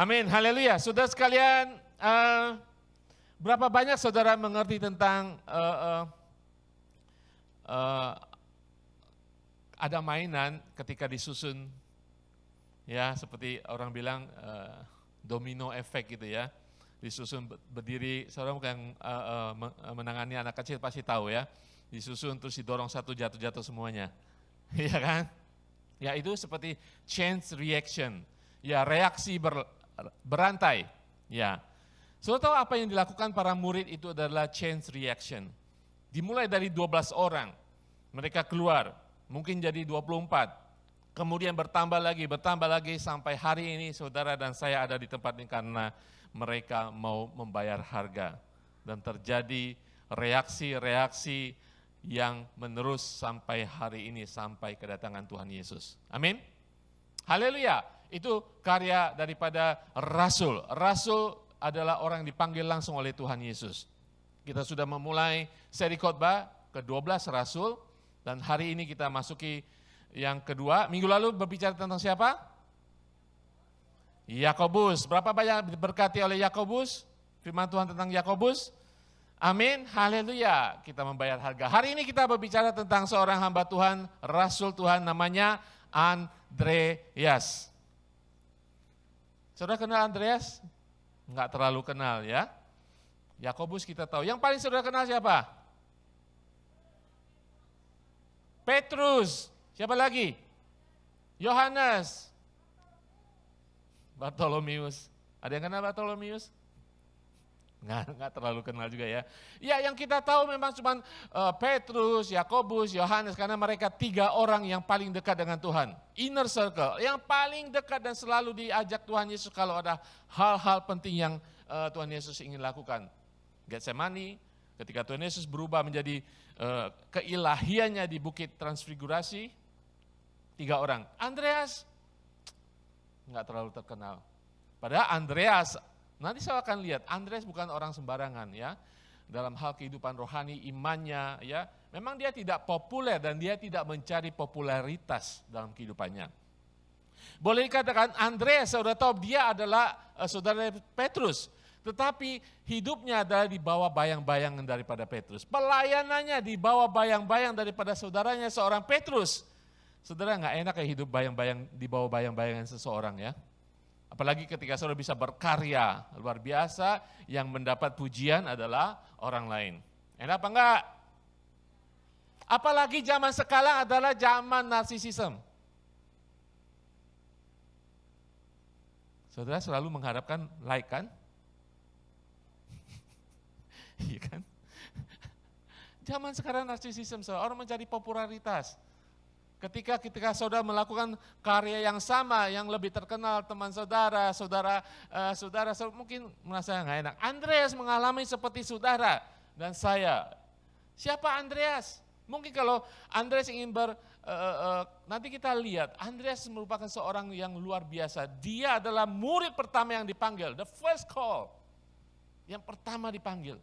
Amin, haleluya. Saudara sekalian, berapa banyak saudara mengerti tentang ada mainan ketika disusun, ya seperti orang bilang domino efek gitu ya, disusun berdiri, saudara yang menangani anak kecil pasti tahu ya, disusun terus didorong satu jatuh-jatuh semuanya, ya kan? Ya itu seperti chain reaction, ya reaksi berantai, ya. Saudara tahu apa yang dilakukan para murid itu adalah chain reaction. Dimulai dari 12 orang, mereka keluar, mungkin jadi 24, kemudian bertambah lagi sampai hari ini saudara dan saya ada di tempat ini karena mereka mau membayar harga. Dan terjadi reaksi-reaksi yang menerus sampai hari ini, sampai kedatangan Tuhan Yesus. Amin. Haleluya. Itu karya daripada Rasul. Rasul adalah orang yang dipanggil langsung oleh Tuhan Yesus. Kita sudah memulai seri khotbah ke-12 Rasul, dan hari ini kita masuki yang kedua. Minggu lalu berbicara tentang siapa? Yakobus. Berapa banyak diberkati oleh Yakobus? Firman Tuhan tentang Yakobus. Amin, haleluya, kita membayar harga. Hari ini kita berbicara tentang seorang hamba Tuhan, Rasul Tuhan, namanya Andreas. Saudara kenal Andreas? Enggak terlalu kenal ya. Yakobus kita tahu. Yang paling saudara kenal siapa? Petrus. Siapa lagi? Yohanes. Bartolomeus. Ada yang kenal Bartolomeus? Nggak terlalu kenal juga ya. Ya yang kita tahu memang cuma Petrus, Yakobus, Yohanes, karena mereka 3 orang yang paling dekat dengan Tuhan. Inner circle, yang paling dekat dan selalu diajak Tuhan Yesus kalau ada hal-hal penting yang Tuhan Yesus ingin lakukan. Getsemani, ketika Tuhan Yesus berubah menjadi keilahiannya di Bukit Transfigurasi, 3 orang. Andreas, nggak terlalu terkenal. Padahal Andreas, nanti saya akan lihat, Andreas bukan orang sembarangan ya. Dalam hal kehidupan rohani, imannya ya. Memang dia tidak populer dan dia tidak mencari popularitas dalam kehidupannya. Boleh dikatakan Andreas, saudara tahu dia adalah saudara Petrus. Tetapi hidupnya adalah di bawah bayang-bayangan daripada Petrus. Pelayanannya di bawah bayang-bayang daripada saudaranya seorang Petrus. Saudara nggak enak ya hidup bayang-bayang di bawah bayang-bayangan seseorang ya. Apalagi ketika saudara bisa berkarya luar biasa, yang mendapat pujian adalah orang lain. Enak apa enggak? Apalagi zaman sekarang adalah zaman narsisisme. Saudara selalu mengharapkan like kan? Iya kan? Zaman sekarang narsisisme, orang mencari popularitas. Ketika saudara melakukan karya yang sama, yang lebih terkenal teman saudara mungkin merasa nggak enak. Andreas mengalami seperti saudara dan saya. Siapa Andreas? Mungkin kalau Andreas ingin nanti kita lihat, Andreas merupakan seorang yang luar biasa. Dia adalah murid pertama yang dipanggil, the first call, yang pertama dipanggil.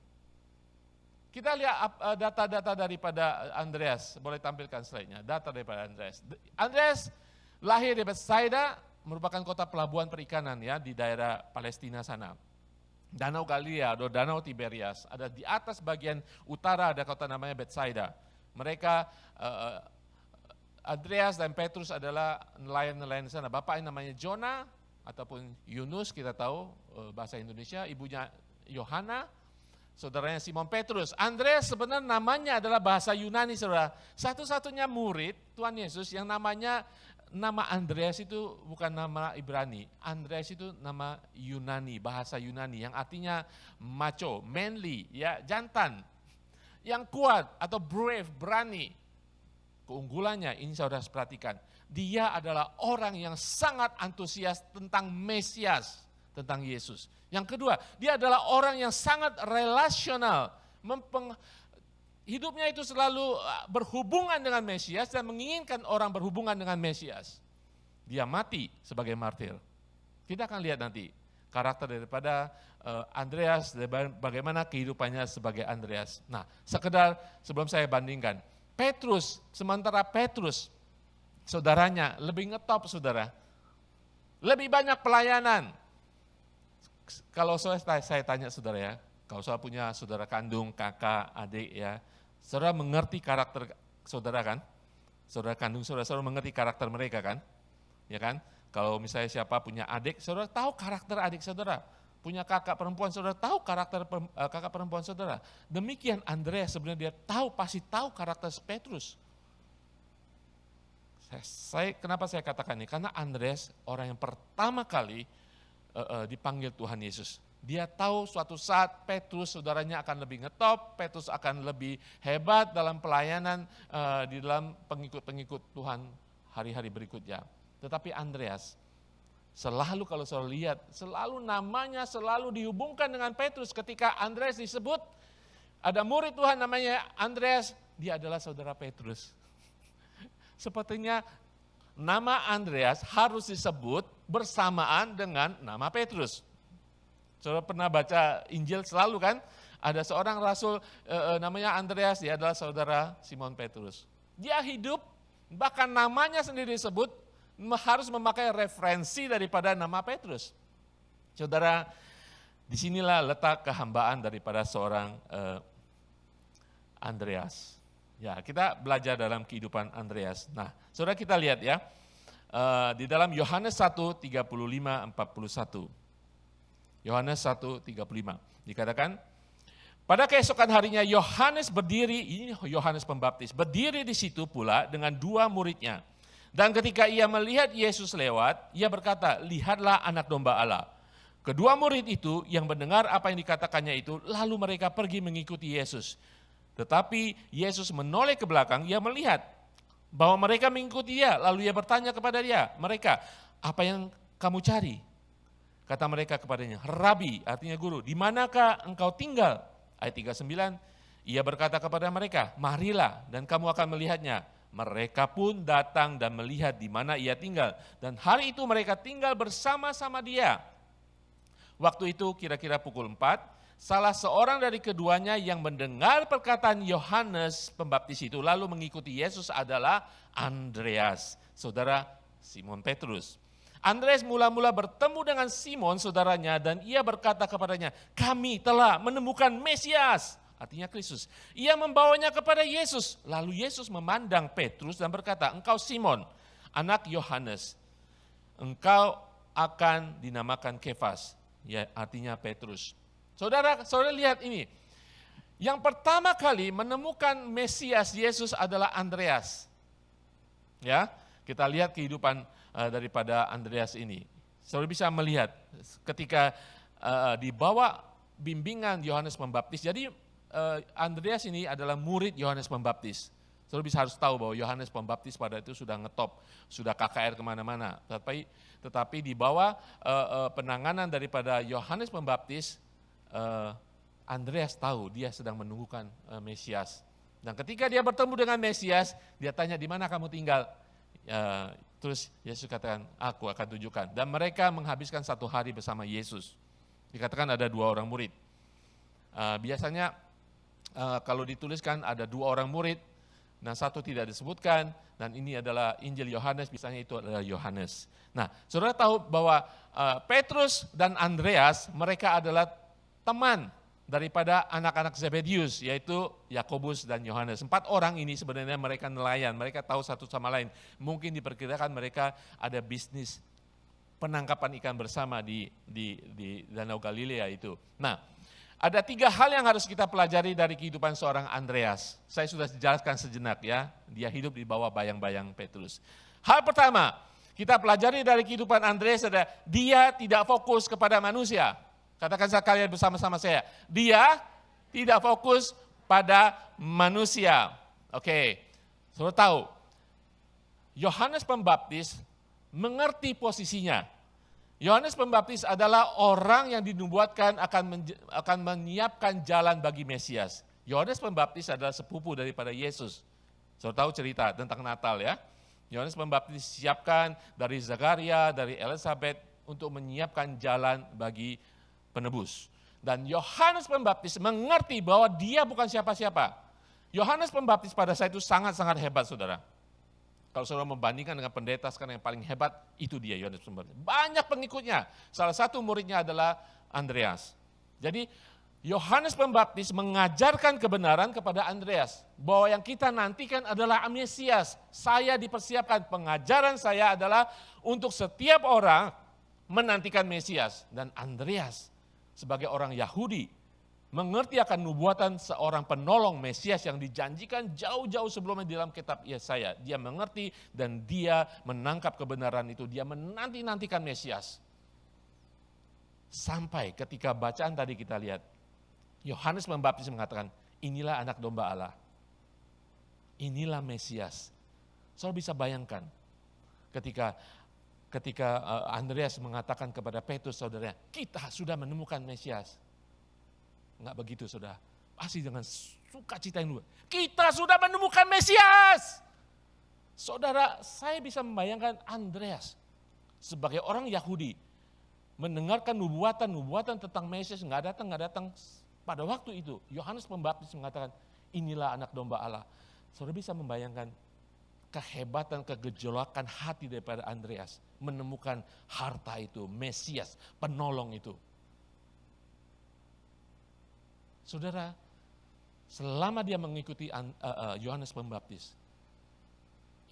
Kita lihat data-data daripada Andreas, boleh tampilkan slide-nya, data daripada Andreas. Andreas lahir di Bethsaida, merupakan kota pelabuhan perikanan ya di daerah Palestina sana. Danau Galilea atau Danau Tiberias, ada di atas bagian utara ada kota namanya Bethsaida. Mereka, Andreas dan Petrus adalah nelayan-nelayan di sana. Bapaknya namanya Jonah ataupun Yunus, kita tahu bahasa Indonesia, ibunya Yohana, saudaranya Simon Petrus. Andreas sebenarnya namanya adalah bahasa Yunani, saudara. Satu-satunya murid Tuhan Yesus yang nama Andreas itu bukan nama Ibrani. Andreas itu nama Yunani, bahasa Yunani yang artinya macho, manly, ya jantan, yang kuat atau brave, berani. Keunggulannya ini saudara perhatikan, dia adalah orang yang sangat antusias tentang Mesias, tentang Yesus. Yang kedua, dia adalah orang yang sangat relasional, hidupnya itu selalu berhubungan dengan Mesias dan menginginkan orang berhubungan dengan Mesias. Dia mati sebagai martir. Kita akan lihat nanti karakter daripada Andreas, bagaimana kehidupannya sebagai Andreas. Nah, sekedar sebelum saya bandingkan, Petrus, sementara Petrus, saudaranya lebih ngetop saudara, lebih banyak pelayanan. Kalau saya tanya saudara ya, kalau saudara punya saudara kandung, kakak, adik ya, saudara mengerti karakter saudara kan? Saudara kandung saudara mengerti karakter mereka kan? Ya kan? Kalau misalnya siapa punya adik, saudara tahu karakter adik saudara. Punya kakak perempuan, saudara tahu karakter kakak perempuan saudara. Demikian Andreas sebenarnya dia pasti tahu karakter Petrus. Kenapa saya katakan ini? Karena Andreas orang yang pertama kali dipanggil Tuhan Yesus. Dia tahu suatu saat Petrus saudaranya akan lebih ngetop, Petrus akan lebih hebat dalam pelayanan di dalam pengikut-pengikut Tuhan hari-hari berikutnya. Tetapi Andreas selalu kalau saudara lihat, selalu namanya selalu dihubungkan dengan Petrus. Ketika Andreas disebut, ada murid Tuhan namanya Andreas, dia adalah saudara Petrus. Sepertinya nama Andreas harus disebut bersamaan dengan nama Petrus. Saudara pernah baca Injil selalu kan? Ada seorang rasul namanya Andreas, dia adalah saudara Simon Petrus. Dia hidup, bahkan namanya sendiri disebut, harus memakai referensi daripada nama Petrus. Saudara, disinilah letak kehambaan daripada seorang Andreas. Ya, kita belajar dalam kehidupan Andreas. Nah, saudara kita lihat ya, di dalam Yohanes 1, 35, 41. Yohanes 1, 35. Dikatakan, pada keesokan harinya Yohanes berdiri, ini Yohanes Pembaptis, berdiri di situ pula dengan dua muridnya. Dan ketika ia melihat Yesus lewat, ia berkata, lihatlah anak domba Allah. Kedua murid itu yang mendengar apa yang dikatakannya itu, lalu mereka pergi mengikuti Yesus. Tetapi Yesus menoleh ke belakang, ia melihat bahwa mereka mengikuti dia. Lalu ia bertanya kepada mereka, apa yang kamu cari? Kata mereka kepadanya, Rabi, artinya guru, di manakah engkau tinggal? Ayat 39, ia berkata kepada mereka, marilah dan kamu akan melihatnya. Mereka pun datang dan melihat di mana ia tinggal. Dan hari itu mereka tinggal bersama-sama dia. Waktu itu kira-kira pukul 4, salah seorang dari keduanya yang mendengar perkataan Yohanes Pembaptis itu lalu mengikuti Yesus adalah Andreas, saudara Simon Petrus. Andreas mula-mula bertemu dengan Simon saudaranya dan ia berkata kepadanya, kami telah menemukan Mesias, artinya Kristus. Ia membawanya kepada Yesus. Lalu Yesus memandang Petrus dan berkata, engkau Simon, anak Yohanes, engkau akan dinamakan Kefas, ya artinya Petrus. Saudara lihat ini, yang pertama kali menemukan Mesias Yesus adalah Andreas. Ya, kita lihat kehidupan daripada Andreas ini. Saudara bisa melihat ketika dibawa bimbingan Yohanes Pembaptis. Jadi Andreas ini adalah murid Yohanes Pembaptis. Saudara bisa harus tahu bahwa Yohanes Pembaptis pada itu sudah ngetop, sudah KKR kemana-mana. Tetapi di bawah penanganan daripada Yohanes Pembaptis, Andreas tahu dia sedang menunggukan Mesias. Dan ketika dia bertemu dengan Mesias, dia tanya, di mana kamu tinggal? Terus Yesus katakan, aku akan tunjukkan. Dan mereka menghabiskan 1 hari bersama Yesus. Dikatakan ada 2 orang murid. Biasanya kalau dituliskan ada 2 orang murid, dan 1 tidak disebutkan, dan ini adalah Injil Yohanes, biasanya itu adalah Yohanes. Nah, saudara tahu bahwa Petrus dan Andreas, mereka adalah teman daripada anak-anak Zebedius, yaitu Yakobus dan Yohanes. 4 orang ini sebenarnya mereka nelayan, mereka tahu satu sama lain. Mungkin diperkirakan mereka ada bisnis penangkapan ikan bersama di Danau Galilea itu. Nah, ada 3 hal yang harus kita pelajari dari kehidupan seorang Andreas. Saya sudah jelaskan sejenak ya, dia hidup di bawah bayang-bayang Petrus. Hal pertama, kita pelajari dari kehidupan Andreas adalah dia tidak fokus kepada manusia. Katakan sekalian bersama-sama saya, dia tidak fokus pada manusia. Oke, saudara tahu, Yohanes Pembaptis mengerti posisinya. Yohanes Pembaptis adalah orang yang dinubuatkan akan menyiapkan jalan bagi Mesias. Yohanes Pembaptis adalah sepupu daripada Yesus. Saudara tahu cerita tentang Natal ya. Yohanes Pembaptis disiapkan dari Zakaria, dari Elizabeth untuk menyiapkan jalan bagi penebus. Dan Yohanes Pembaptis mengerti bahwa dia bukan siapa-siapa. Yohanes Pembaptis pada saat itu sangat-sangat hebat, saudara. Kalau saudara membandingkan dengan pendeta sekarang yang paling hebat, itu dia Yohanes Pembaptis. Banyak pengikutnya. Salah satu muridnya adalah Andreas. Jadi Yohanes Pembaptis mengajarkan kebenaran kepada Andreas bahwa yang kita nantikan adalah Mesias. Saya dipersiapkan, pengajaran saya adalah untuk setiap orang menantikan Mesias. Dan Andreas sebagai orang Yahudi mengerti akan nubuatan seorang penolong Mesias yang dijanjikan jauh-jauh sebelumnya di dalam kitab Yesaya. Dia mengerti dan dia menangkap kebenaran itu. Dia menanti-nantikan Mesias. Sampai ketika bacaan tadi kita lihat, Yohanes Pembaptis mengatakan, inilah anak domba Allah. Inilah Mesias. Saudara bisa bayangkan ketika Andreas mengatakan kepada Petrus saudaranya, kita sudah menemukan Mesias. Enggak begitu saudara. Pasti dengan sukacita yang luar. Kita sudah menemukan Mesias. Saudara, saya bisa membayangkan Andreas sebagai orang Yahudi mendengarkan nubuatan tentang Mesias enggak datang. Pada waktu itu, Yohanes Pembaptis mengatakan, inilah anak domba Allah. Saudara bisa membayangkan kehebatan, kegejolakan hati daripada Andreas menemukan harta itu, Mesias, penolong itu. Saudara, selama dia mengikuti Yohanes Pembaptis,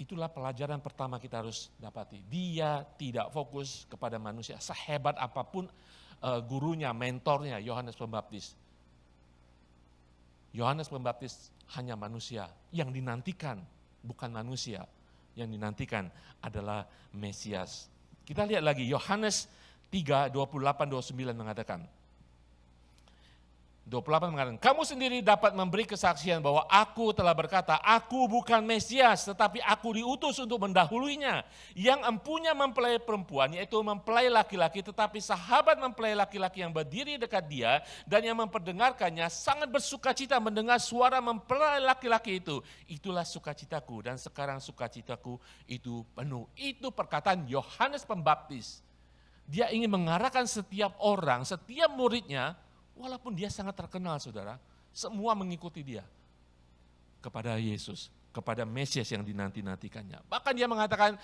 itulah pelajaran pertama kita harus dapati. Dia tidak fokus kepada manusia, sehebat apapun gurunya, mentornya, Yohanes Pembaptis. Yohanes Pembaptis hanya manusia, yang dinantikan bukan manusia, yang dinantikan adalah Mesias. Kita lihat lagi, Yohanes 3, 28-29 mengatakan, 28 mengatakan, kamu sendiri dapat memberi kesaksian bahwa aku telah berkata, aku bukan Mesias, tetapi aku diutus untuk mendahuluinya. Yang empunya mempelai perempuan, yaitu mempelai laki-laki, tetapi sahabat mempelai laki-laki yang berdiri dekat dia, dan yang memperdengarkannya sangat bersukacita mendengar suara mempelai laki-laki itu. Itulah sukacitaku, dan sekarang sukacitaku itu penuh. Itu perkataan Yohanes Pembaptis. Dia ingin mengarahkan setiap orang, setiap muridnya, walaupun dia sangat terkenal saudara, semua mengikuti dia kepada Yesus, kepada Mesias yang dinanti-nantikannya. Bahkan dia mengatakan,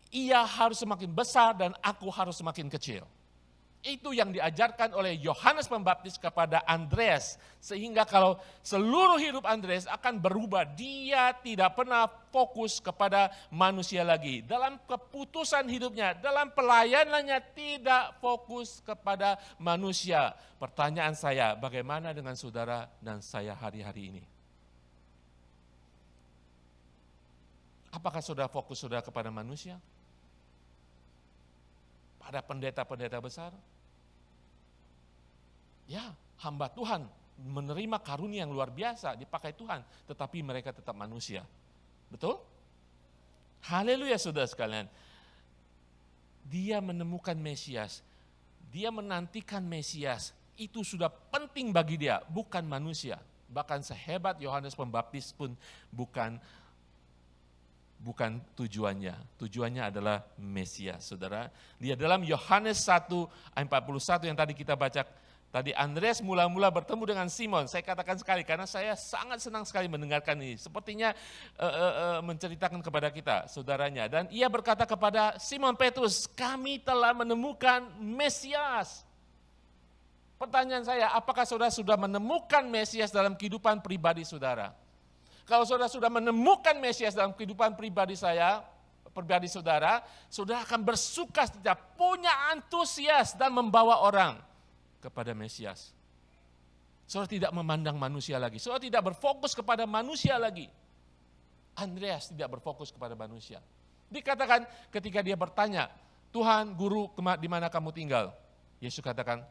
ia harus semakin besar dan aku harus semakin kecil. Itu yang diajarkan oleh Yohanes Pembaptis kepada Andreas. Sehingga kalau seluruh hidup Andreas akan berubah, dia tidak pernah fokus kepada manusia lagi. Dalam keputusan hidupnya, dalam pelayanannya tidak fokus kepada manusia. Pertanyaan saya, bagaimana dengan saudara dan saya hari-hari ini? Apakah saudara fokus saudara kepada manusia? Pada pendeta-pendeta besar? Ya, hamba Tuhan menerima karunia yang luar biasa, dipakai Tuhan, tetapi mereka tetap manusia. Betul? Haleluya saudara sekalian. Dia menemukan Mesias, dia menantikan Mesias, itu sudah penting bagi dia, bukan manusia. Bahkan sehebat Yohanes Pembaptis pun bukan tujuannya. Tujuannya adalah Mesias, saudara. Dia dalam Yohanes 1 ayat 41 yang tadi kita baca. Tadi Andreas mula-mula bertemu dengan Simon. Saya katakan sekali karena saya sangat senang sekali mendengarkan ini. Sepertinya menceritakan kepada kita, saudaranya. Dan ia berkata kepada Simon Petrus, kami telah menemukan Mesias. Pertanyaan saya, apakah saudara sudah menemukan Mesias dalam kehidupan pribadi saudara? Kalau saudara sudah menemukan Mesias dalam kehidupan pribadi saudara, saudara akan bersukacita, punya antusias dan membawa orang kepada Mesias. Saudara tidak memandang manusia lagi. Saudara tidak berfokus kepada manusia lagi. Andreas tidak berfokus kepada manusia. Dikatakan ketika dia bertanya, Tuhan, Guru, di mana kamu tinggal? Yesus katakan,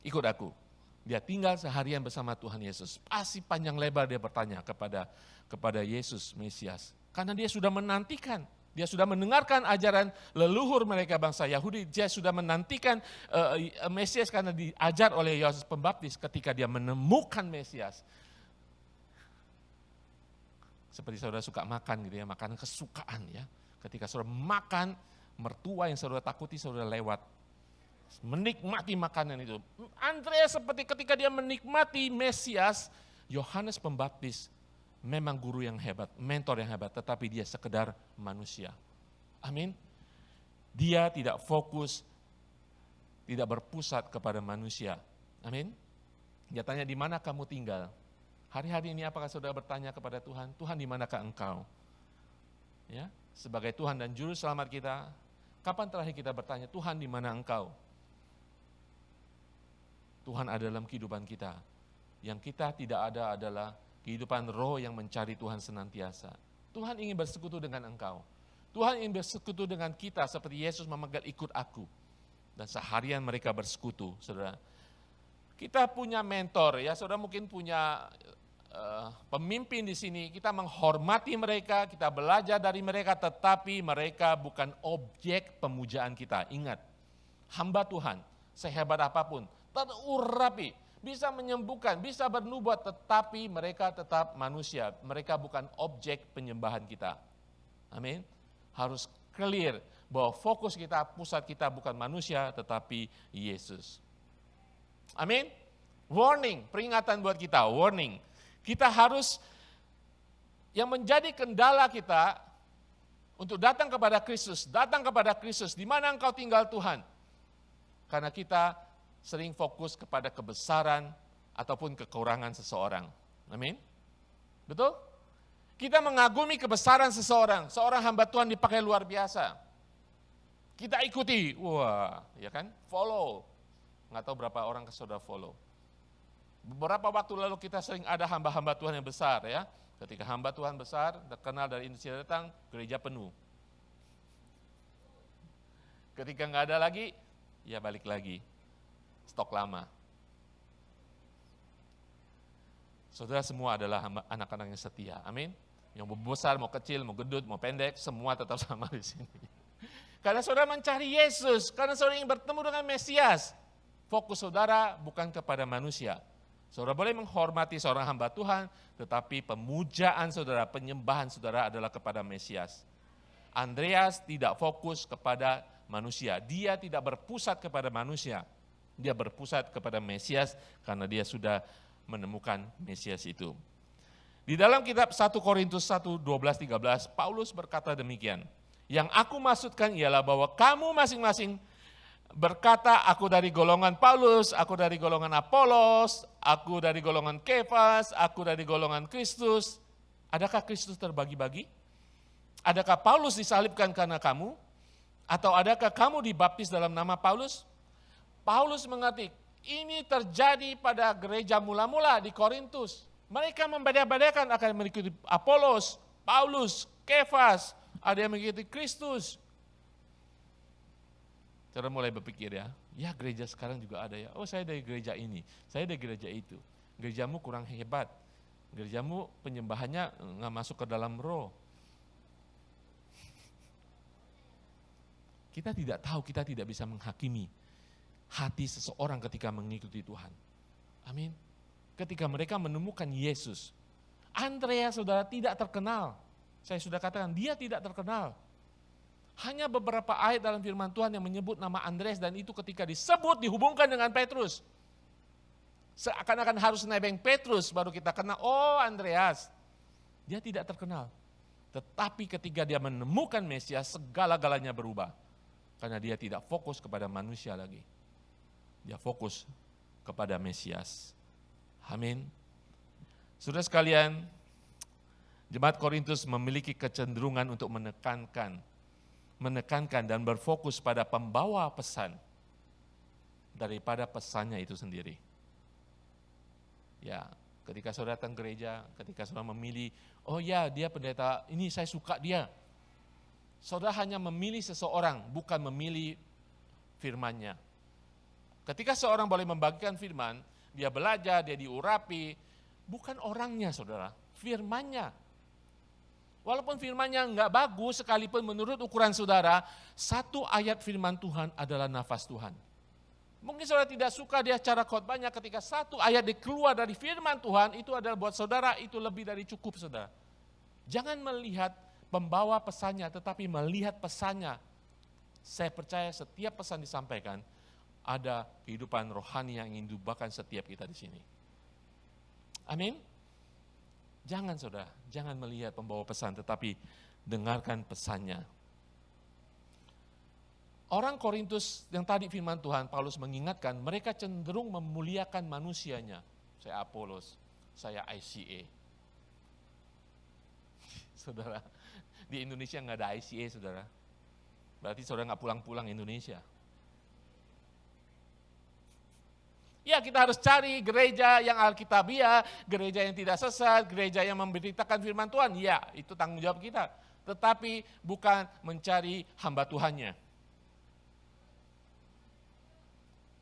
ikut aku. Dia tinggal seharian bersama Tuhan Yesus. Pasti panjang lebar dia bertanya kepada Yesus Mesias. Karena dia sudah menantikan. Dia sudah mendengarkan ajaran leluhur mereka bangsa Yahudi. Dia sudah menantikan Mesias karena diajar oleh Yohanes Pembaptis. Ketika dia menemukan Mesias. Seperti saudara suka makan gitu ya, makanan kesukaan ya. Ketika saudara makan, mertua yang saudara takuti saudara lewat. Menikmati makanan itu. Andreas seperti ketika dia menikmati Mesias, Yohanes Pembaptis memang guru yang hebat, mentor yang hebat, tetapi dia sekedar manusia. Amin. Dia tidak fokus tidak berpusat kepada manusia. Amin. Dia tanya, di mana kamu tinggal? Hari-hari ini apakah saudara bertanya kepada Tuhan, Tuhan di manakah engkau? Ya, sebagai Tuhan dan Juru Selamat kita, kapan terakhir kita bertanya, Tuhan di mana engkau? Tuhan ada dalam kehidupan kita. Yang kita tidak ada adalah kehidupan roh yang mencari Tuhan senantiasa. Tuhan ingin bersekutu dengan engkau. Tuhan ingin bersekutu dengan kita seperti Yesus memanggil, ikut aku. Dan seharian mereka bersekutu, saudara. Kita punya mentor, ya saudara mungkin punya pemimpin di sini, kita menghormati mereka, kita belajar dari mereka, tetapi mereka bukan objek pemujaan kita. Ingat, hamba Tuhan, sehebat apapun, terurapi, bisa menyembuhkan, bisa bernubuat, tetapi mereka tetap manusia. Mereka bukan objek penyembahan kita. Amin. Harus clear bahwa fokus kita, pusat kita bukan manusia, tetapi Yesus. Amin. Warning, peringatan buat kita, warning. Kita harus, yang menjadi kendala kita untuk datang kepada Kristus, di mana engkau tinggal Tuhan? Karena kita sering fokus kepada kebesaran ataupun kekurangan seseorang. Amin. Betul? Kita mengagumi kebesaran seseorang, seorang hamba Tuhan dipakai luar biasa. Kita ikuti, wah, ya kan? Follow. Nggak tahu berapa orang saudara follow. Beberapa waktu lalu kita sering ada hamba-hamba Tuhan yang besar ya. Ketika hamba Tuhan besar, terkenal dari Indonesia datang, gereja penuh. Ketika nggak ada lagi, ya balik lagi. Stok lama. Saudara semua adalah anak-anak yang setia, amin. Yang mau besar, mau kecil, mau gendut, mau pendek, semua tetap sama di sini. Karena saudara mencari Yesus, karena saudara ingin bertemu dengan Mesias. Fokus saudara bukan kepada manusia. Saudara boleh menghormati seorang hamba Tuhan, tetapi pemujaan saudara, penyembahan saudara adalah kepada Mesias. Andreas tidak fokus kepada manusia, dia tidak berpusat kepada manusia, dia berpusat kepada Mesias karena dia sudah menemukan Mesias itu. Di dalam kitab 1 Korintus 1, 12-13, Paulus berkata demikian, yang aku maksudkan ialah bahwa kamu masing-masing berkata, aku dari golongan Paulus, aku dari golongan Apolos, aku dari golongan Kefas, aku dari golongan Kristus. Adakah Kristus terbagi-bagi? Adakah Paulus disalibkan karena kamu? Atau adakah kamu dibaptis dalam nama Paulus? Paulus mengetik, ini terjadi pada gereja mula-mula di Korintus. Mereka membeda-bedakan akan mengikuti Apolos, Paulus, Kefas, ada yang mengikuti Kristus. Cara mulai berpikir ya gereja sekarang juga ada ya. Oh saya dari gereja ini, saya dari gereja itu. Gerejamu kurang hebat, gerejamu penyembahannya nggak masuk ke dalam roh. Kita tidak tahu, kita tidak bisa menghakimi hati seseorang ketika mengikuti Tuhan. Amin. Ketika mereka menemukan Yesus, Andreas saudara tidak terkenal. Saya sudah katakan dia tidak terkenal. Hanya beberapa ayat dalam firman Tuhan yang menyebut nama Andreas dan itu ketika disebut dihubungkan dengan Petrus. Seakan-akan harus nebeng Petrus baru kita kenal, oh Andreas. Dia tidak terkenal. Tetapi ketika dia menemukan Mesias, segala-galanya berubah. Karena dia tidak fokus kepada manusia lagi. Dia fokus kepada Mesias. Amin. Saudara sekalian, Jemaat Korintus memiliki kecenderungan untuk menekankan dan berfokus pada pembawa pesan daripada pesannya itu sendiri. Ya, ketika saudara datang gereja, ketika saudara memilih, oh ya dia pendeta, ini saya suka dia. Saudara hanya memilih seseorang, bukan memilih firman-Nya. Ketika seorang boleh membagikan firman, dia belajar, dia diurapi, bukan orangnya saudara, firman-Nya. Walaupun firman-Nya enggak bagus sekalipun menurut ukuran saudara, satu ayat firman Tuhan adalah nafas Tuhan. Mungkin saudara tidak suka dia cara khotbahnya, ketika satu ayat dikeluar dari firman Tuhan, itu adalah buat saudara, itu lebih dari cukup saudara. Jangan melihat pembawa pesannya, tetapi melihat pesannya. Saya percaya setiap pesan disampaikan, ada kehidupan rohani yang ingin diubahkan setiap kita di sini. Amin. Jangan saudara, jangan melihat pembawa pesan, tetapi dengarkan pesannya. Orang Korintus yang tadi firman Tuhan, Paulus mengingatkan, mereka cenderung memuliakan manusianya. Saya Apolos, saya ICA. Saudara, di Indonesia nggak ada ICA, saudara. Berarti saudara nggak pulang-pulang Indonesia. Ya, kita harus cari gereja yang alkitabiah, gereja yang tidak sesat, gereja yang memberitakan firman Tuhan. Ya, itu tanggung jawab kita. Tetapi bukan mencari hamba Tuhannya.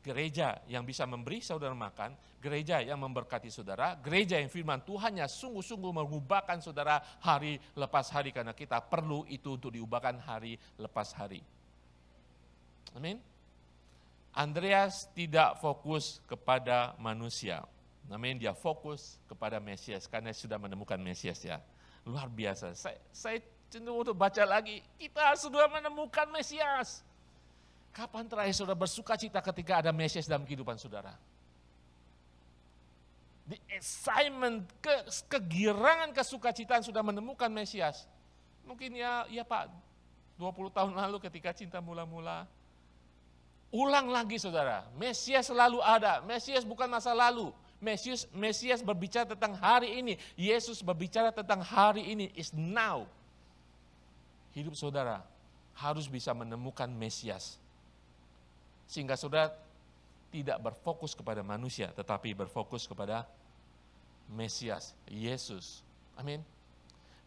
Gereja yang bisa memberi saudara makan, gereja yang memberkati saudara, gereja yang firman Tuhannya sungguh-sungguh mengubahkan saudara hari lepas hari, karena kita perlu itu untuk diubahkan hari lepas hari. Amin. Andreas tidak fokus kepada manusia. Amin, dia fokus kepada Mesias karena sudah menemukan Mesias ya. Luar biasa. Saya cenderung untuk baca lagi, kita sudah menemukan Mesias. Kapan terakhir saudara bersuka cita ketika ada Mesias dalam kehidupan saudara? The excitement, kegirangan, kesukacitaan sudah menemukan Mesias. Mungkin ya Pak, 20 tahun lalu ketika cinta mula-mula. Ulang lagi saudara, Mesias selalu ada. Mesias bukan masa lalu. Mesias berbicara tentang hari ini. Yesus berbicara tentang hari ini, is now. Hidup saudara harus bisa menemukan Mesias. Sehingga saudara tidak berfokus kepada manusia, tetapi berfokus kepada Mesias, Yesus. Amin.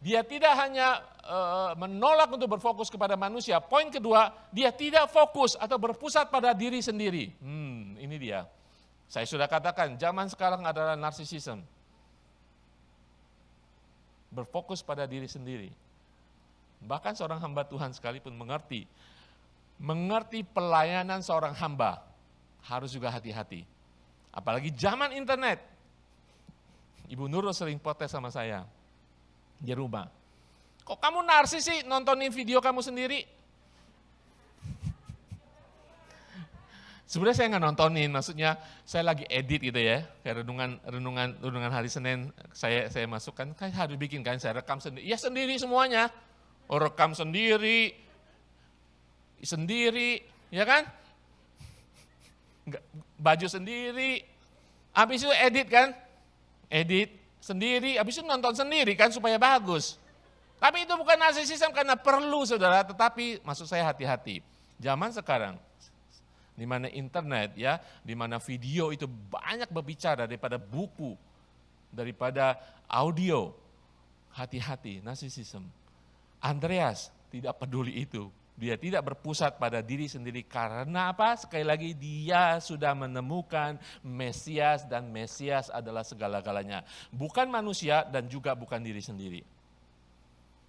Dia tidak hanya menolak untuk berfokus kepada manusia. Poin kedua, dia tidak fokus atau berpusat pada diri sendiri. Ini dia. Saya sudah katakan, zaman sekarang adalah narsisisme. Berfokus pada diri sendiri. Bahkan seorang hamba Tuhan sekalipun mengerti pelayanan seorang hamba, harus juga hati-hati. Apalagi zaman internet. Ibu Nurul sering protes sama saya di rumah. Kok kamu narsis sih nontonin video kamu sendiri? Sebenarnya saya nggak nontonin, maksudnya saya lagi edit gitu ya. Kayak renungan hari Senin saya masukkan, kan harus bikin kan, saya rekam sendiri. Ya sendiri semuanya. Rekam sendiri, ya kan? Baju sendiri, habis itu edit kan? Edit sendiri, habis itu nonton sendiri kan supaya bagus. Tapi itu bukan narsisisme karena perlu saudara, tetapi maksud saya hati-hati. Zaman sekarang, di mana internet ya, di mana video itu banyak berbicara daripada buku, daripada audio. Hati-hati, narsisisme. Andreas tidak peduli itu. Dia tidak berpusat pada diri sendiri karena apa? Sekali lagi dia sudah menemukan Mesias dan Mesias adalah segala-galanya. Bukan manusia dan juga bukan diri sendiri.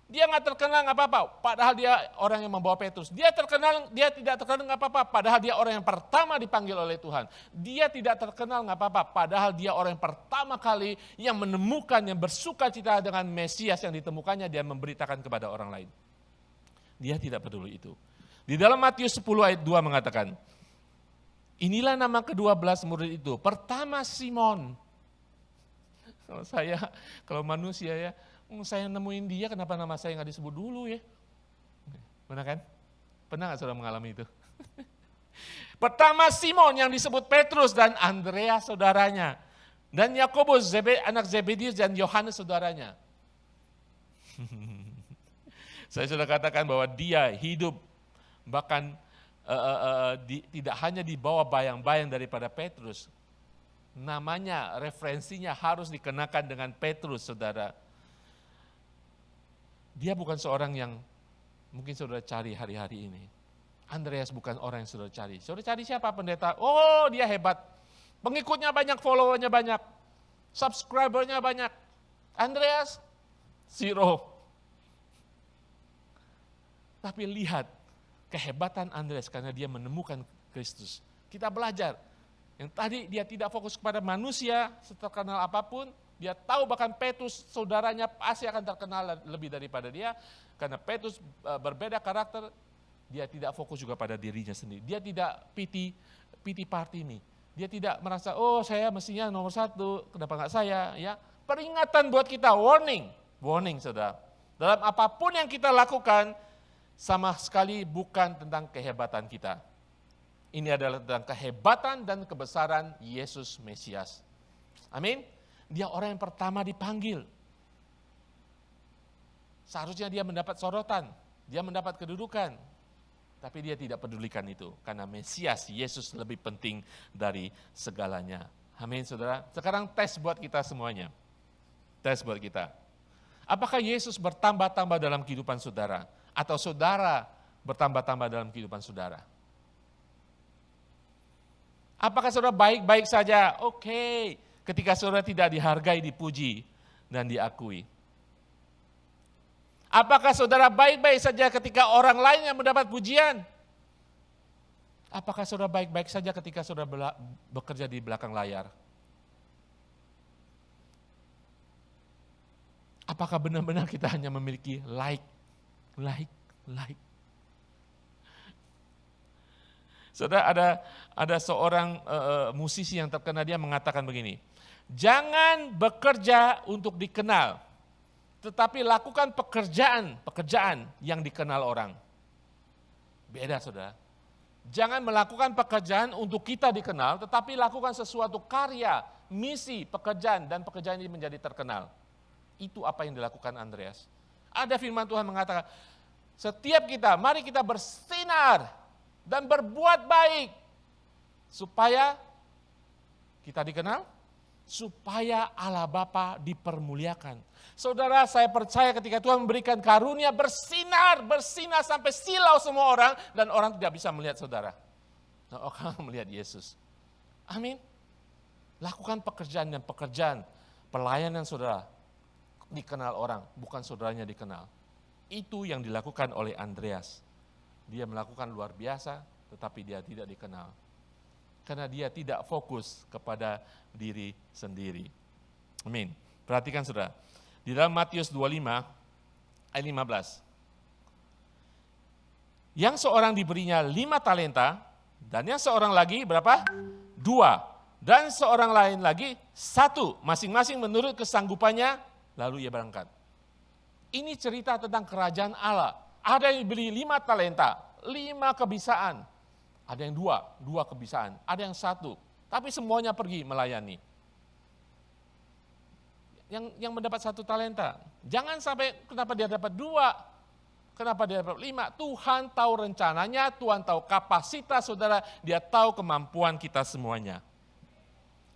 Dia nggak terkenal nggak apa-apa, padahal dia orang yang membawa Petrus. Dia tidak terkenal nggak apa-apa, padahal dia orang yang pertama dipanggil oleh Tuhan. Dia tidak terkenal nggak apa-apa, padahal dia orang yang pertama kali yang menemukan, yang bersuka cita dengan Mesias yang ditemukannya, dia memberitakan kepada orang lain. Dia tidak peduli itu. Di dalam Matius 10 ayat 2 mengatakan, inilah nama ke-12 murid itu. Pertama Simon. Kalau manusia ya, saya nemuin dia, kenapa nama saya nggak disebut dulu ya? Benar kan? Pernah nggak saudara mengalami itu? Pertama Simon yang disebut Petrus dan Andreas saudaranya. Dan Yakobus anak Zebedius dan Yohanes saudaranya. Saya sudah katakan bahwa dia hidup bahkan tidak hanya di bawah bayang-bayang daripada Petrus. Namanya, referensinya harus dikenakan dengan Petrus, saudara. Dia bukan seorang yang mungkin saudara cari hari-hari ini. Andreas bukan orang yang saudara cari. Saudara cari siapa pendeta? Oh, dia hebat. Pengikutnya banyak, followernya banyak. Subscribernya banyak. Andreas, zero. Tapi lihat kehebatan Andreas karena dia menemukan Kristus. Kita belajar. Yang tadi dia tidak fokus kepada manusia, seterkenal apapun. Dia tahu bahkan Petrus saudaranya pasti akan terkenal lebih daripada dia. Karena Petrus berbeda karakter, dia tidak fokus juga pada dirinya sendiri. Dia tidak pity party nih. Dia tidak merasa, oh saya mestinya nomor 1, kenapa enggak saya? Ya, peringatan buat kita, warning saudara. Dalam apapun yang kita lakukan, sama sekali bukan tentang kehebatan kita. Ini adalah tentang kehebatan dan kebesaran Yesus Mesias. Amin. Dia orang yang pertama dipanggil. Seharusnya dia mendapat sorotan, dia mendapat kedudukan. Tapi dia tidak pedulikan itu, karena Mesias, Yesus lebih penting dari segalanya. Amin, saudara. Sekarang tes buat kita semuanya. Tes buat kita. Apakah Yesus bertambah-tambah dalam kehidupan saudara? Atau saudara bertambah-tambah dalam kehidupan saudara? Apakah saudara baik-baik saja? Oke. Ketika saudara tidak dihargai, dipuji, dan diakui. Apakah saudara baik-baik saja ketika orang lain yang mendapat pujian? Apakah saudara baik-baik saja ketika saudara bekerja di belakang layar? Apakah benar-benar kita hanya memiliki like? Saudara, ada seorang musisi yang terkenal, dia mengatakan begini, jangan bekerja untuk dikenal, tetapi lakukan pekerjaan yang dikenal orang. Beda, saudara. Jangan melakukan pekerjaan untuk kita dikenal, tetapi lakukan sesuatu karya, misi, pekerjaan, dan pekerjaan ini menjadi terkenal. Itu apa yang dilakukan Andreas. Ada firman Tuhan mengatakan, setiap kita, mari kita bersinar dan berbuat baik, supaya kita dikenal, supaya Allah Bapa dipermuliakan. Saudara, saya percaya ketika Tuhan memberikan karunia bersinar sampai silau semua orang, dan orang tidak bisa melihat saudara. Nah, orang melihat Yesus. Amin. Lakukan pekerjaan pelayanan saudara dikenal orang, bukan saudaranya dikenal. Itu yang dilakukan oleh Andreas. Dia melakukan luar biasa, tetapi dia tidak dikenal. Karena dia tidak fokus kepada diri sendiri. Amin. Perhatikan saudara. Di dalam Matius 25 ayat 15. Yang seorang diberinya 5 talenta, dan yang seorang lagi berapa? 2. Dan seorang lain lagi 1, masing-masing menurut kesanggupannya, lalu ia berangkat. Ini cerita tentang kerajaan Allah. Ada yang diberi 5 talenta, 5 kebisaan. Ada yang 2 kebisaan. Ada yang 1, tapi semuanya pergi melayani. Yang mendapat 1 talenta. Jangan sampai kenapa dia dapat 2, kenapa dia dapat 5. Tuhan tahu rencananya, Tuhan tahu kapasitas saudara, dia tahu kemampuan kita semuanya.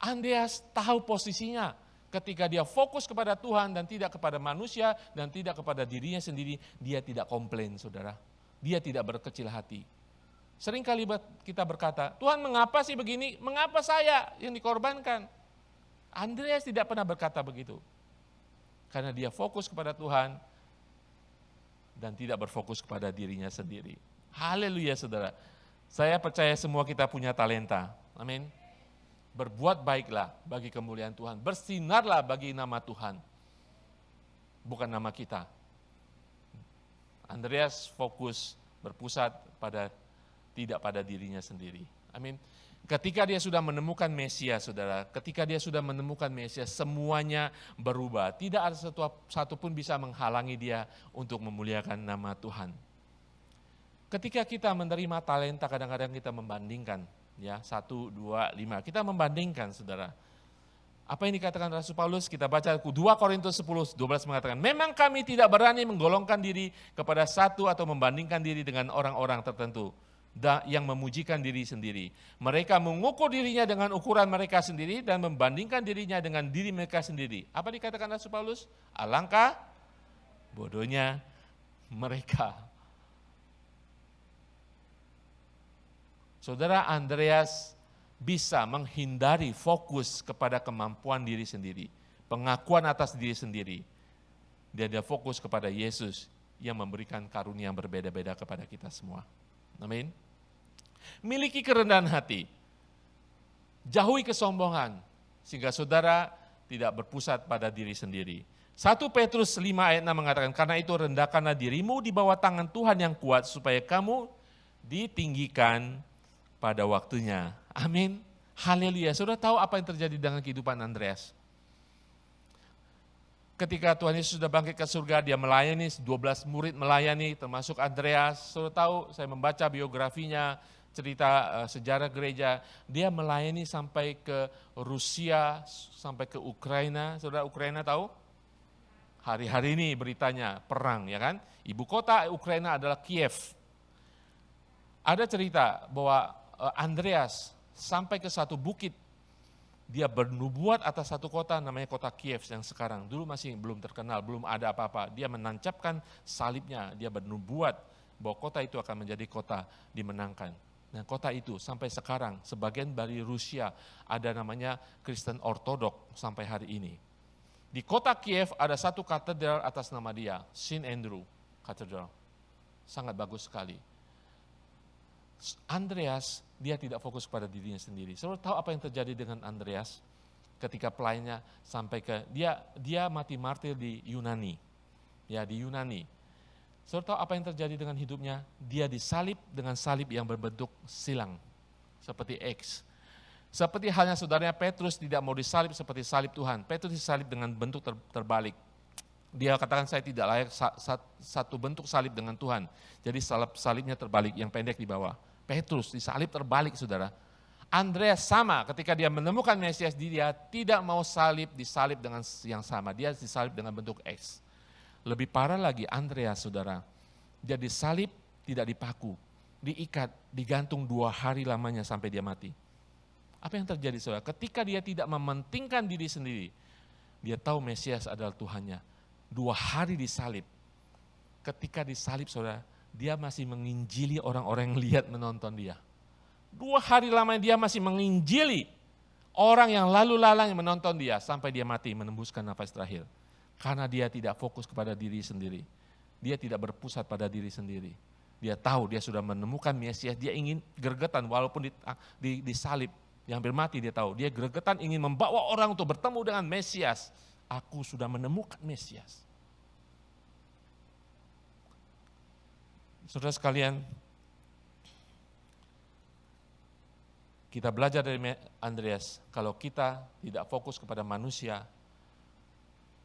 Andreas tahu posisinya. Ketika dia fokus kepada Tuhan dan tidak kepada manusia dan tidak kepada dirinya sendiri, dia tidak komplain saudara. Dia tidak berkecil hati. Seringkali kita berkata, Tuhan mengapa sih begini, mengapa saya yang dikorbankan? Andreas tidak pernah berkata begitu. Karena dia fokus kepada Tuhan dan tidak berfokus kepada dirinya sendiri. Haleluya saudara. Saya percaya semua kita punya talenta. Amin. Berbuat baiklah bagi kemuliaan Tuhan. Bersinarlah bagi nama Tuhan. Bukan nama kita. Andreas fokus berpusat tidak pada dirinya sendiri. Amin. Ketika dia sudah menemukan Mesias, saudara, ketika dia sudah menemukan Mesias, semuanya berubah. Tidak ada satu pun bisa menghalangi dia untuk memuliakan nama Tuhan. Ketika kita menerima talenta, kadang-kadang kita membandingkan, ya 1, 2, 5. Kita membandingkan, saudara. Apa yang dikatakan Rasul Paulus? Kita baca 2 Korintus 10, 12 mengatakan, memang kami tidak berani menggolongkan diri kepada satu atau membandingkan diri dengan orang-orang tertentu yang memujikan diri sendiri. Mereka mengukur dirinya dengan ukuran mereka sendiri dan membandingkan dirinya dengan diri mereka sendiri. Apa dikatakan Rasul Paulus? Alangkah bodohnya mereka. Saudara, Andreas bisa menghindari fokus kepada kemampuan diri sendiri, pengakuan atas diri sendiri. Dia fokus kepada Yesus yang memberikan karunia yang berbeda-beda kepada kita semua. Amin. Miliki kerendahan hati, jauhi kesombongan, sehingga saudara tidak berpusat pada diri sendiri. 1 Petrus 5 ayat 6 mengatakan, karena itu rendahkanlah dirimu di bawah tangan Tuhan yang kuat, supaya kamu ditinggikan pada waktunya. Amin. Haleluya. Saudara tahu apa yang terjadi dengan kehidupan Andreas? Ketika Tuhan Yesus sudah bangkit ke surga, dia melayani, 12 murid melayani, termasuk Andreas. Saudara tahu, saya membaca biografinya, cerita sejarah gereja, dia melayani sampai ke Rusia, sampai ke Ukraina. Saudara, Ukraina tahu? Hari-hari ini beritanya perang, ya kan? Ibu kota Ukraina adalah Kiev. Ada cerita bahwa Andreas sampai ke satu bukit, dia bernubuat atas satu kota namanya kota Kiev yang sekarang. Dulu masih belum terkenal, belum ada apa-apa. Dia menancapkan salibnya, dia bernubuat bahwa kota itu akan menjadi kota dimenangkan. Nah, kota itu sampai sekarang, sebagian dari Rusia ada namanya Kristen Ortodok sampai hari ini. Di kota Kiev ada satu katedral atas nama dia, Saint Andrew Cathedral. Sangat bagus sekali. Andreas, dia tidak fokus pada dirinya sendiri. Saudara tahu apa yang terjadi dengan Andreas ketika pelayannya sampai ke dia mati martir di Yunani. Ya, di Yunani. Saudara tahu apa yang terjadi dengan hidupnya? Dia disalib dengan salib yang berbentuk silang seperti X. Seperti halnya saudaranya Petrus tidak mau disalib seperti salib Tuhan. Petrus disalib dengan bentuk terbalik. Dia katakan saya tidak layak satu bentuk salib dengan Tuhan. Jadi salibnya terbalik, yang pendek di bawah. Petrus disalib terbalik, saudara. Andreas sama, ketika dia menemukan Mesias, dia tidak mau disalib dengan yang sama. Dia disalib dengan bentuk X. Lebih parah lagi Andreas, saudara. Dia disalib tidak dipaku, diikat, digantung 2 hari lamanya sampai dia mati. Apa yang terjadi, saudara? Ketika dia tidak mementingkan diri sendiri, dia tahu Mesias adalah Tuhannya. 2 hari disalib. Ketika disalib, saudara, dia masih menginjili orang-orang yang lihat menonton dia. 2 hari lamanya dia masih menginjili orang yang lalu lalang yang menonton dia sampai dia mati menembuskan nafas terakhir. Karena dia tidak fokus kepada diri sendiri. Dia tidak berpusat pada diri sendiri. Dia tahu dia sudah menemukan Mesias, dia ingin gregetan walaupun disalib, yang hampir mati dia tahu. Dia gregetan ingin membawa orang untuk bertemu dengan Mesias. Aku sudah menemukan Mesias. Saudara sekalian, kita belajar dari Andreas, kalau kita tidak fokus kepada manusia,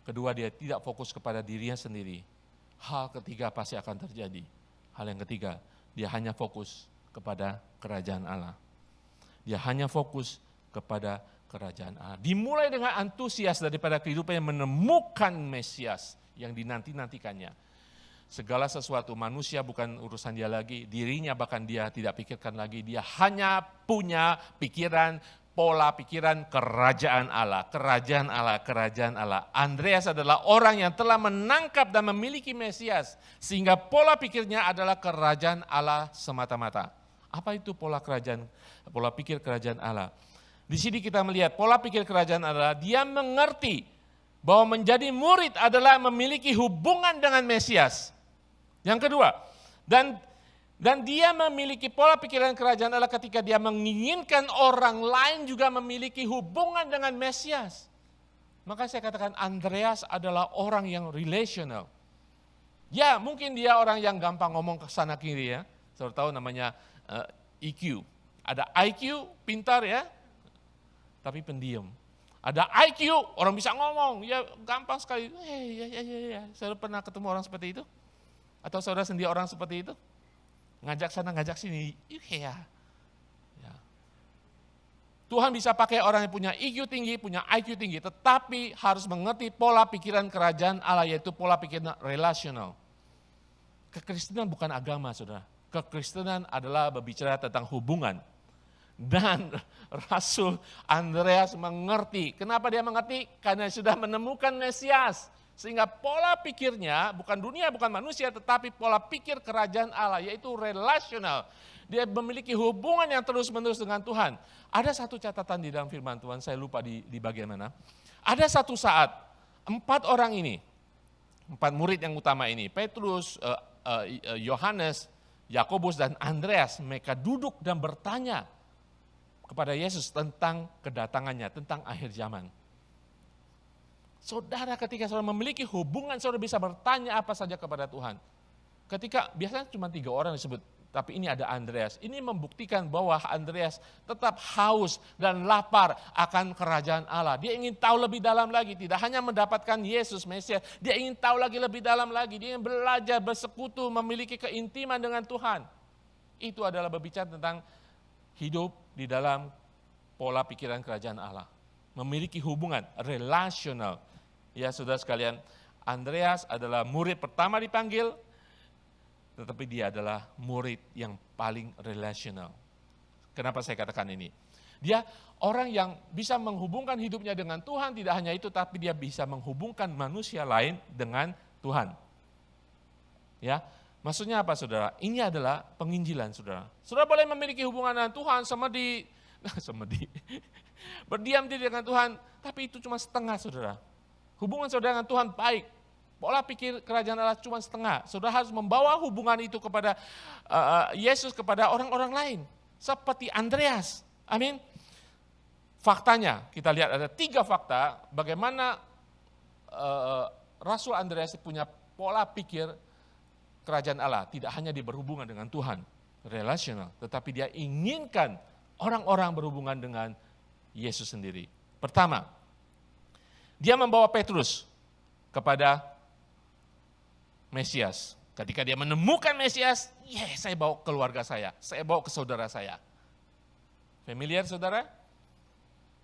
kedua dia tidak fokus kepada dirinya sendiri, hal ketiga pasti akan terjadi. Hal yang ketiga, dia hanya fokus kepada kerajaan Allah. Dia hanya fokus kepada kerajaan Allah. Dimulai dengan antusias daripada kehidupannya menemukan Mesias yang dinanti-nantikannya. Segala sesuatu manusia bukan urusan dia lagi, dirinya bahkan dia tidak pikirkan lagi, dia hanya punya pikiran, pola pikiran kerajaan Allah, kerajaan Allah, kerajaan Allah. Andreas adalah orang yang telah menangkap dan memiliki Mesias, sehingga pola pikirnya adalah kerajaan Allah semata-mata. Apa itu pola pikir kerajaan Allah? Di sini kita melihat pola pikir kerajaan Allah, dia mengerti bahwa menjadi murid adalah memiliki hubungan dengan Mesias. Yang kedua, dan dia memiliki pola pikiran kerajaan Allah ketika dia menginginkan orang lain juga memiliki hubungan dengan Mesias. Maka saya katakan Andreas adalah orang yang relational. Ya, mungkin dia orang yang gampang ngomong ke sana kiri ya. Saudara tahu namanya EQ. Ada IQ, pintar ya, tapi pendiam. Ada IQ, orang bisa ngomong, ya gampang sekali. Ya. Saudara pernah ketemu orang seperti itu? Atau saudara sendiri orang seperti itu? Ngajak sana, ngajak sini, ya. Tuhan bisa pakai orang yang punya IQ tinggi, punya IQ tinggi, tetapi harus mengerti pola pikiran kerajaan Allah, yaitu pola pikiran relasional. Kekristenan bukan agama, saudara. Kekristenan adalah berbicara tentang hubungan. Dan Rasul Andreas mengerti. Kenapa dia mengerti? Karena sudah menemukan Mesias. Sehingga pola pikirnya bukan dunia, bukan manusia, tetapi pola pikir kerajaan Allah, yaitu relasional. Dia memiliki hubungan yang terus-menerus dengan Tuhan. Ada satu catatan di dalam firman Tuhan, saya lupa di bagian mana. Ada satu saat, 4 orang ini, 4 murid yang utama ini, Petrus, Yohanes, Yakobus, dan Andreas, mereka duduk dan bertanya kepada Yesus tentang kedatangannya, tentang akhir zaman. Saudara, ketika saudara memiliki hubungan, saudara bisa bertanya apa saja kepada Tuhan. Ketika biasanya cuma 3 orang disebut Tapi ini ada Andreas. Ini membuktikan bahwa Andreas tetap haus dan lapar akan kerajaan Allah. Dia ingin tahu lebih dalam lagi. Tidak hanya mendapatkan Yesus, Mesias. Dia ingin tahu lagi lebih dalam lagi. Dia ingin belajar, bersekutu, memiliki keintiman dengan Tuhan. Itu adalah berbicara tentang hidup di dalam pola pikiran kerajaan Allah. Memiliki hubungan relasional. Ya saudara sekalian, Andreas adalah murid pertama dipanggil, tetapi dia adalah murid yang paling relasional. Kenapa saya katakan ini? Dia orang yang bisa menghubungkan hidupnya dengan Tuhan, tidak hanya itu, tapi dia bisa menghubungkan manusia lain dengan Tuhan. Ya, maksudnya apa saudara? Ini adalah penginjilan saudara. Saudara boleh memiliki hubungan dengan Tuhan, berdiam diri dengan Tuhan, tapi itu cuma setengah saudara. Hubungan saudara dengan Tuhan baik, pola pikir kerajaan Allah cuma setengah. Saudara harus membawa hubungan itu kepada Yesus, kepada orang-orang lain. Seperti Andreas, amin. Faktanya, kita lihat ada 3 fakta bagaimana Rasul Andreas punya pola pikir kerajaan Allah. Tidak hanya dia berhubungan dengan Tuhan, relasional, tetapi dia inginkan orang-orang berhubungan dengan Yesus sendiri. Pertama, dia membawa Petrus kepada Mesias. Ketika dia menemukan Mesias, saya bawa keluarga saya bawa ke saudara saya. Familiar saudara?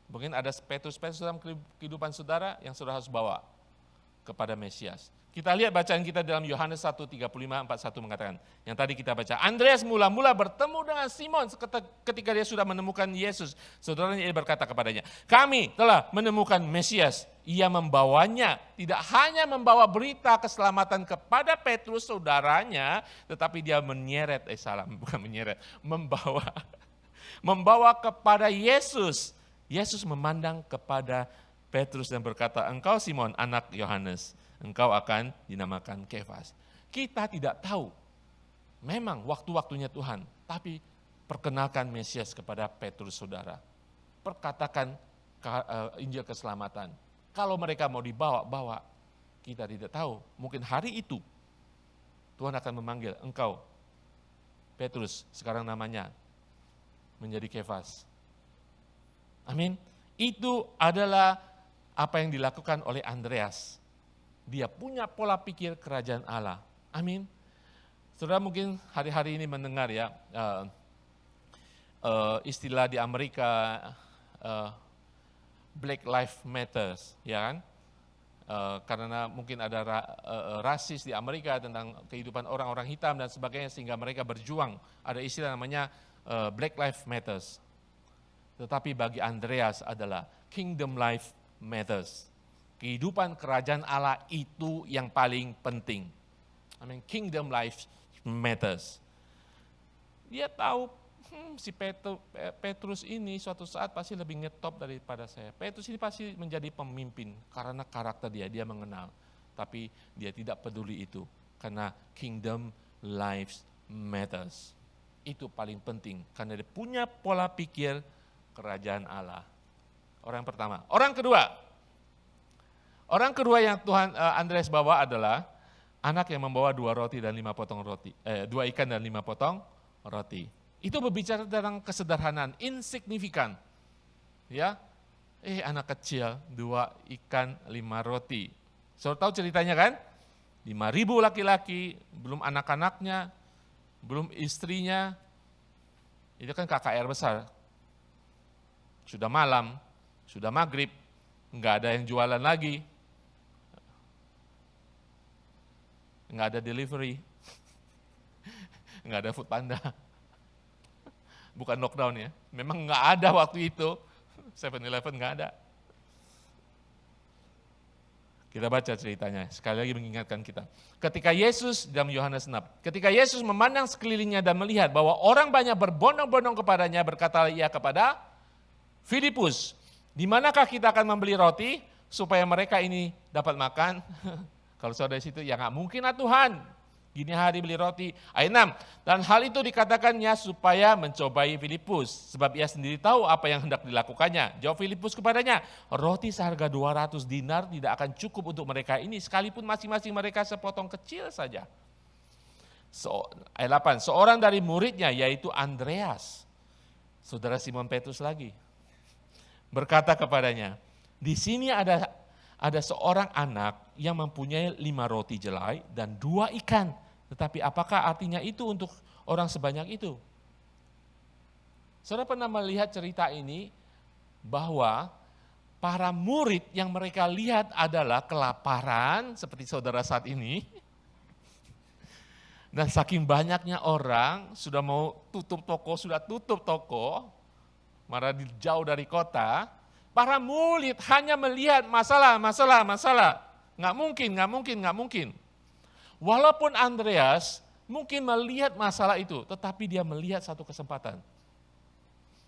Mungkin ada Petrus-Petrus dalam kehidupan saudara yang saudara harus bawa kepada Mesias. Kita lihat bacaan kita dalam Yohanes 1:35-41 mengatakan, yang tadi kita baca, Andreas mula-mula bertemu dengan Simon ketika dia sudah menemukan Yesus. Saudaranya berkata kepadanya, kami telah menemukan Mesias. Ia membawanya, tidak hanya membawa berita keselamatan kepada Petrus saudaranya, tetapi dia membawa kepada Yesus. Yesus memandang kepada Petrus dan berkata, engkau Simon anak Yohanes, engkau akan dinamakan Kefas. Kita tidak tahu, memang waktu-waktunya Tuhan, tapi perkenalkan Mesias kepada Petrus saudara. Perkatakan Injil keselamatan. Kalau mereka mau dibawa, kita tidak tahu. Mungkin hari itu Tuhan akan memanggil engkau, Petrus, sekarang namanya menjadi Kefas. Amin. Itu adalah apa yang dilakukan oleh Andreas. Dia punya pola pikir kerajaan Allah. Amin. Saudara mungkin hari-hari ini mendengar ya istilah di Amerika Black Lives Matters, ya kan? Karena mungkin ada rasis di Amerika tentang kehidupan orang-orang hitam dan sebagainya sehingga mereka berjuang. Ada istilah namanya Black Lives Matters. Tetapi bagi Andreas adalah Kingdom Life Matters. Kehidupan kerajaan Allah itu yang paling penting. Amin. Kingdom Life Matters. Dia tahu si Petrus ini suatu saat pasti lebih ngetop daripada saya. Petrus ini pasti menjadi pemimpin karena karakter dia mengenal. Tapi dia tidak peduli itu karena Kingdom Life Matters. Itu paling penting karena dia punya pola pikir kerajaan Allah. Orang pertama. Orang kedua yang Tuhan Andreas bawa adalah anak yang membawa 2 ikan dan 5 potong roti. Itu berbicara tentang kesederhanaan, insignifikan. Ya, anak kecil 2 ikan 5 roti. Saudara tahu ceritanya kan? 5.000 laki-laki, belum anak-anaknya, belum istrinya. Itu kan KKR besar. Sudah malam, sudah maghrib, enggak ada yang jualan lagi. Enggak ada delivery. Enggak ada food panda. Bukan lockdown ya. Memang enggak ada waktu itu. 7-Eleven enggak ada. Kita baca ceritanya. Sekali lagi mengingatkan kita. Ketika Yesus, dalam Yohanes 6. Ketika Yesus memandang sekelilingnya dan melihat bahwa orang banyak berbondong-bondong kepadanya, berkatalah ia kepada Filipus, di manakah kita akan membeli roti supaya mereka ini dapat makan? Kalau saudara di situ, ya nggak mungkin lah Tuhan. Gini hari beli roti. Ayat 6, dan hal itu dikatakannya supaya mencobai Filipus, sebab ia sendiri tahu apa yang hendak dilakukannya. Jawab Filipus kepadanya, roti seharga 200 dinar tidak akan cukup untuk mereka ini, sekalipun masing-masing mereka sepotong kecil saja. Ayat 8, seorang dari muridnya yaitu Andreas, saudara Simon Petrus lagi, berkata kepadanya, di sini ada seorang anak yang mempunyai 5 roti jelai dan 2 ikan. Tetapi apakah artinya itu untuk orang sebanyak itu? Saudara pernah melihat cerita ini bahwa para murid yang mereka lihat adalah kelaparan seperti saudara saat ini. Dan saking banyaknya orang sudah mau tutup toko, marah jauh dari kota, para murid hanya melihat masalah. Nggak mungkin. Walaupun Andreas mungkin melihat masalah itu, tetapi dia melihat satu kesempatan.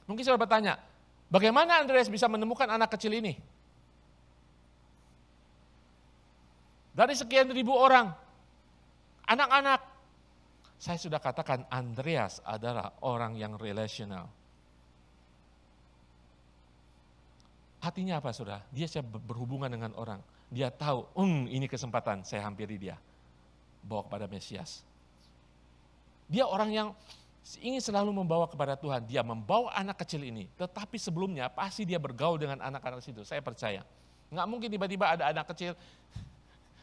Mungkin saya bertanya, bagaimana Andreas bisa menemukan anak kecil ini? Dari sekian ribu orang, anak-anak. Saya sudah katakan Andreas adalah orang yang relasional. Hatinya apa saudara? Dia siap berhubungan dengan orang. Dia tahu, ini kesempatan, saya hampiri dia. Bawa kepada Mesias. Dia orang yang ingin selalu membawa kepada Tuhan. Dia membawa anak kecil ini. Tetapi sebelumnya pasti dia bergaul dengan anak-anak situ. Saya percaya. Nggak mungkin tiba-tiba ada anak kecil,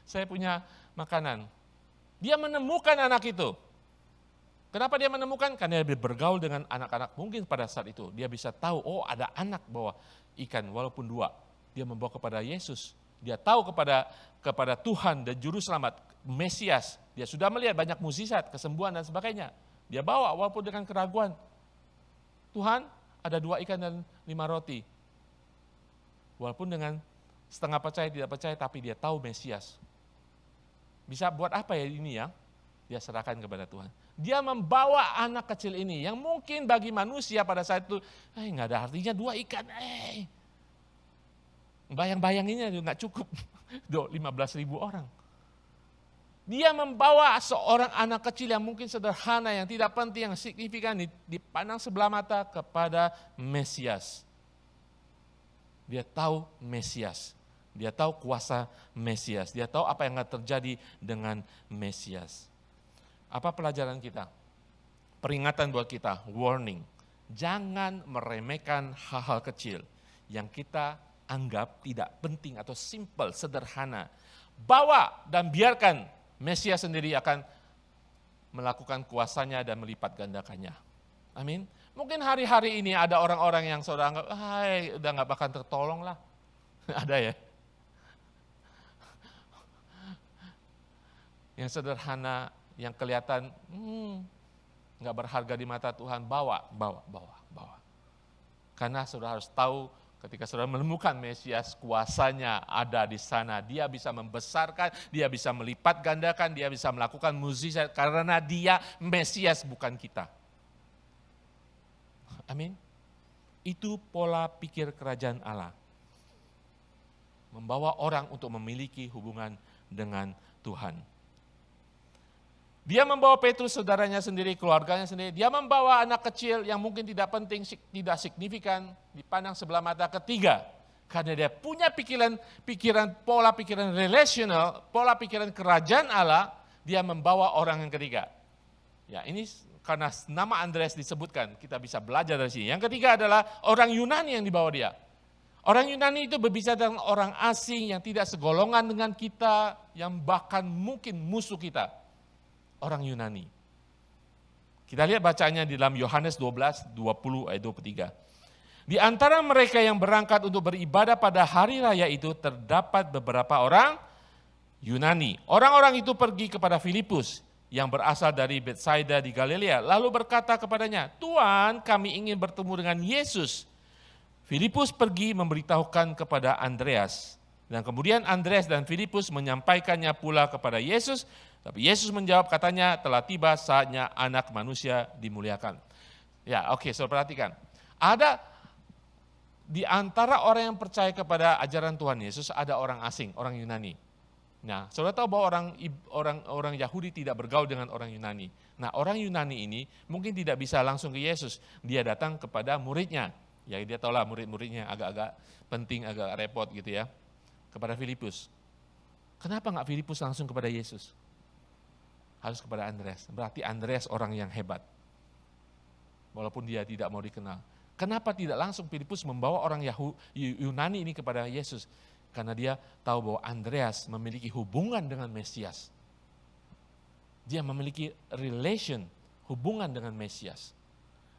saya punya makanan. Dia menemukan anak itu. Kenapa dia menemukan? Karena dia bergaul dengan anak-anak. Mungkin pada saat itu dia bisa tahu, ada anak bawa ikan walaupun 2. Dia membawa kepada Yesus. Dia tahu kepada Tuhan dan Juru Selamat, Mesias. Dia sudah melihat banyak mukjizat, kesembuhan dan sebagainya. Dia bawa walaupun dengan keraguan. Tuhan, ada 2 ikan dan 5 roti. Walaupun dengan setengah percaya, tidak percaya, tapi dia tahu Mesias. Bisa buat apa ya ini ya? Dia serahkan kepada Tuhan. Dia membawa anak kecil ini yang mungkin bagi manusia pada saat itu, nggak ada artinya 2 ikan. Bayang-bayanginnya juga nggak cukup. 15.000 orang. Dia membawa seorang anak kecil yang mungkin sederhana, yang tidak penting, yang signifikan, dipandang sebelah mata kepada Mesias. Dia tahu Mesias. Dia tahu kuasa Mesias. Dia tahu apa yang akan terjadi dengan Mesias. Apa pelajaran kita? Peringatan buat kita, warning. Jangan meremehkan hal-hal kecil yang kita anggap tidak penting atau simple, sederhana. Bawa dan biarkan Mesias sendiri akan melakukan kuasanya dan melipat gandakannya. Amin. Mungkin hari-hari ini ada orang-orang yang saudara anggap, udah gak bakal tertolong lah. Ada ya? Yang sederhana, yang kelihatan nggak berharga di mata Tuhan, bawa. Karena saudara harus tahu ketika saudara menemukan Mesias, kuasanya ada di sana. Dia bisa membesarkan, dia bisa melipat gandakan, dia bisa melakukan mukjizat karena dia Mesias, bukan kita. Amin. Itu pola pikir kerajaan Allah. Membawa orang untuk memiliki hubungan dengan Tuhan. Dia membawa Petrus, saudaranya sendiri, keluarganya sendiri. Dia membawa anak kecil yang mungkin tidak penting, tidak signifikan, dipandang sebelah mata. Ketiga, karena dia punya pola pikiran relasional, pola pikiran kerajaan Allah, dia membawa orang yang ketiga. Ya, ini karena nama Andreas disebutkan, kita bisa belajar dari sini. Yang ketiga adalah orang Yunani yang dibawa dia. Orang Yunani itu berbicara dengan orang asing yang tidak segolongan dengan kita, yang bahkan mungkin musuh kita. Orang Yunani. Kita lihat bacanya di dalam Yohanes 12, 20 ayat 23. Di antara mereka yang berangkat untuk beribadah pada hari raya itu terdapat beberapa orang Yunani. Orang-orang itu pergi kepada Filipus yang berasal dari Betsaida di Galilea. Lalu berkata kepadanya, Tuhan, kami ingin bertemu dengan Yesus. Filipus pergi memberitahukan kepada Andreas. Dan kemudian Andreas dan Filipus menyampaikannya pula kepada Yesus. Tapi Yesus menjawab, katanya, telah tiba saatnya anak manusia dimuliakan. Ya, oke, saudara perhatikan. Ada di antara orang yang percaya kepada ajaran Tuhan Yesus, ada orang asing, orang Yunani. Nah, saudara tahu bahwa orang Yahudi tidak bergaul dengan orang Yunani. Nah, orang Yunani ini mungkin tidak bisa langsung ke Yesus. Dia datang kepada muridnya. Ya, dia tahulah murid-muridnya agak-agak penting, agak repot gitu ya. Kepada Filipus. Kenapa enggak Filipus langsung kepada Yesus? harus kepada Andreas. Berarti Andreas orang yang hebat. Walaupun dia tidak mau dikenal. Kenapa tidak langsung Filipus membawa orang Yunani ini kepada Yesus? Karena dia tahu bahwa Andreas memiliki hubungan dengan Mesias. Dia memiliki hubungan dengan Mesias.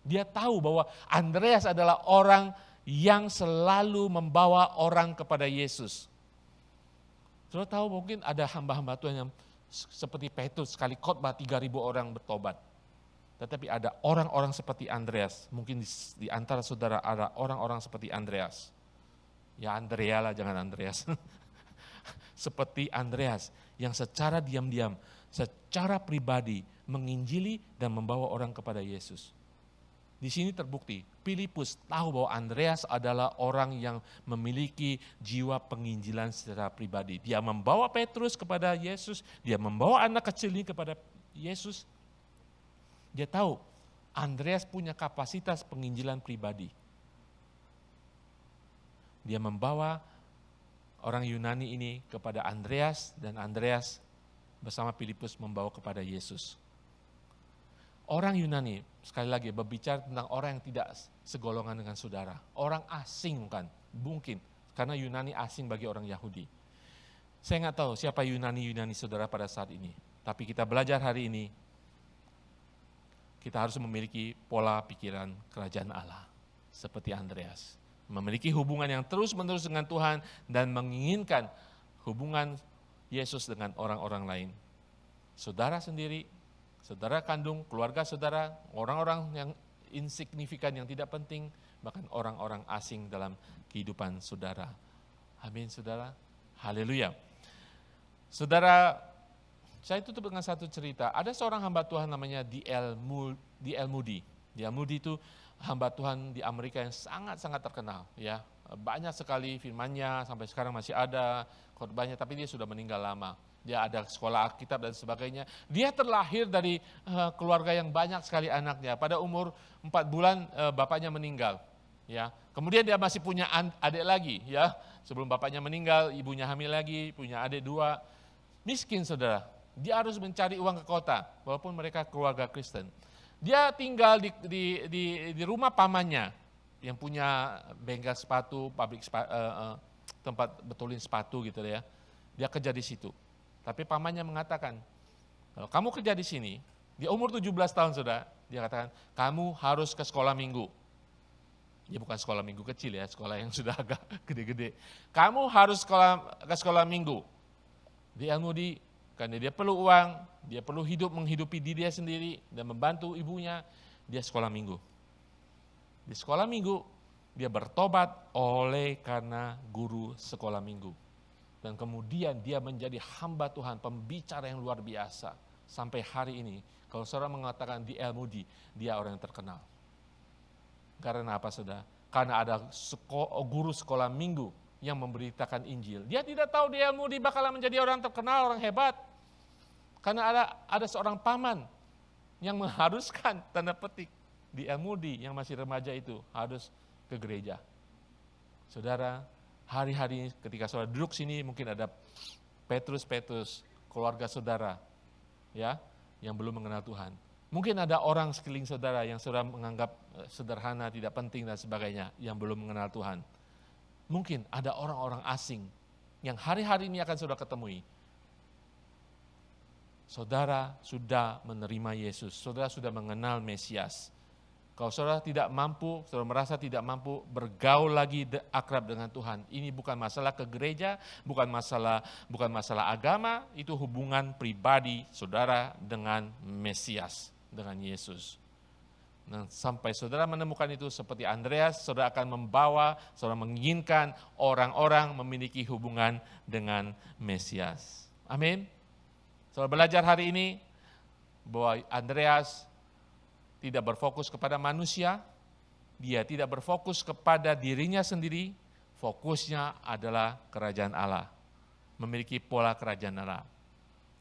Dia tahu bahwa Andreas adalah orang yang selalu membawa orang kepada Yesus. Saudara tahu mungkin ada hamba-hamba Tuhan yang seperti Petrus, sekali khotbah 3.000 orang bertobat. Tetapi ada orang-orang seperti Andreas, mungkin di antara saudara ada orang-orang seperti Andreas. Ya Andrea lah, jangan Andreas. Seperti Andreas yang secara diam-diam, secara pribadi menginjili dan membawa orang kepada Yesus. Di sini terbukti, Filipus tahu bahwa Andreas adalah orang yang memiliki jiwa penginjilan secara pribadi. Dia membawa Petrus kepada Yesus, dia membawa anak kecil ini kepada Yesus. Dia tahu Andreas punya kapasitas penginjilan pribadi. Dia membawa orang Yunani ini kepada Andreas dan Andreas bersama Filipus membawa kepada Yesus. Orang Yunani, sekali lagi berbicara tentang orang yang tidak segolongan dengan saudara. Orang asing kan, mungkin, karena Yunani asing bagi orang Yahudi. Saya nggak tahu siapa Yunani saudara pada saat ini. Tapi kita belajar hari ini, kita harus memiliki pola pikiran kerajaan Allah. Seperti Andreas. Memiliki hubungan yang terus-menerus dengan Tuhan dan menginginkan hubungan Yesus dengan orang-orang lain. Saudara sendiri, saudara kandung, keluarga saudara, orang-orang yang insignifikan, yang tidak penting, bahkan orang-orang asing dalam kehidupan saudara. Amin saudara, haleluya. Saudara, saya tutup dengan satu cerita. Ada seorang hamba Tuhan namanya D.L. Moody. D.L. Moody itu hamba Tuhan di Amerika yang sangat-sangat terkenal. Ya, banyak sekali firman-Nya, sampai sekarang masih ada khotbahnya, tapi dia sudah meninggal lama. Dia ada sekolah Alkitab dan sebagainya. Dia terlahir dari keluarga yang banyak sekali anaknya. Pada umur 4 bulan bapaknya meninggal. Ya, kemudian dia masih punya adik lagi. Ya, sebelum bapaknya meninggal, ibunya hamil lagi, punya adik 2. Miskin saudara. Dia harus mencari uang ke kota, walaupun mereka keluarga Kristen. Dia tinggal di rumah pamannya yang punya bengkel sepatu, pabrik tempat betulin sepatu gitu ya. Dia kerja di situ. Tapi pamannya mengatakan, kalau kamu kerja di sini, di umur 17 tahun sudah, dia katakan, kamu harus ke sekolah minggu. Ya bukan sekolah minggu kecil ya, sekolah yang sudah agak gede-gede. Kamu harus ke sekolah minggu. Di Moody, karena dia perlu uang, dia perlu menghidupi diri dia sendiri dan membantu ibunya, dia sekolah minggu. Di sekolah minggu, dia bertobat oleh karena guru sekolah minggu. Dan kemudian dia menjadi hamba Tuhan, pembicara yang luar biasa. Sampai hari ini, kalau saudara mengatakan D.L. Moody, dia orang yang terkenal. Karena apa saudara? Karena ada guru sekolah minggu yang memberitakan Injil. Dia tidak tahu D.L. Moody bakalan menjadi orang terkenal, orang hebat. Karena ada seorang paman yang mengharuskan, tanda petik, D.L. Moody yang masih remaja itu harus ke gereja. Saudara, hari-hari ini ketika saudara duduk sini mungkin ada Petrus, keluarga saudara ya yang belum mengenal Tuhan. Mungkin ada orang sekeliling saudara yang saudara menganggap sederhana, tidak penting dan sebagainya yang belum mengenal Tuhan. Mungkin ada orang-orang asing yang hari-hari ini akan saudara ketemui. Saudara sudah menerima Yesus, saudara sudah mengenal Mesias. Kalau saudara tidak mampu, saudara merasa tidak mampu bergaul lagi akrab dengan Tuhan. Ini bukan masalah ke gereja, bukan masalah agama, itu hubungan pribadi saudara dengan Mesias, dengan Yesus. Nah, sampai saudara menemukan itu seperti Andreas, saudara akan membawa, saudara menginginkan orang-orang memiliki hubungan dengan Mesias. Amin. Saudara belajar hari ini bahwa Andreas tidak berfokus kepada manusia, dia tidak berfokus kepada dirinya sendiri, fokusnya adalah kerajaan Allah. Memiliki pola kerajaan Allah.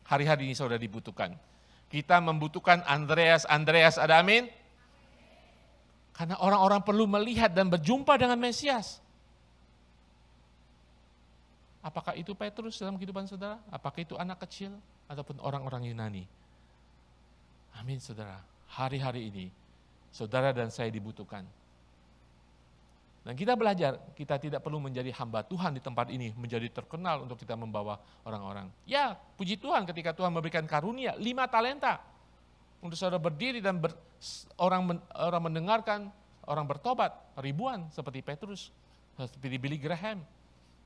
Hari-hari ini saudara dibutuhkan. Kita membutuhkan Andreas, ada amin? Karena orang-orang perlu melihat dan berjumpa dengan Mesias. Apakah itu Petrus dalam kehidupan saudara? Apakah itu anak kecil? Ataupun orang-orang Yunani? Amin saudara. Hari-hari ini, saudara dan saya dibutuhkan. Dan kita belajar, kita tidak perlu menjadi hamba Tuhan di tempat ini, menjadi terkenal untuk kita membawa orang-orang. Ya, puji Tuhan ketika Tuhan memberikan karunia, 5 talenta. Untuk saudara berdiri dan orang mendengarkan, orang bertobat, ribuan seperti Petrus, seperti Billy Graham.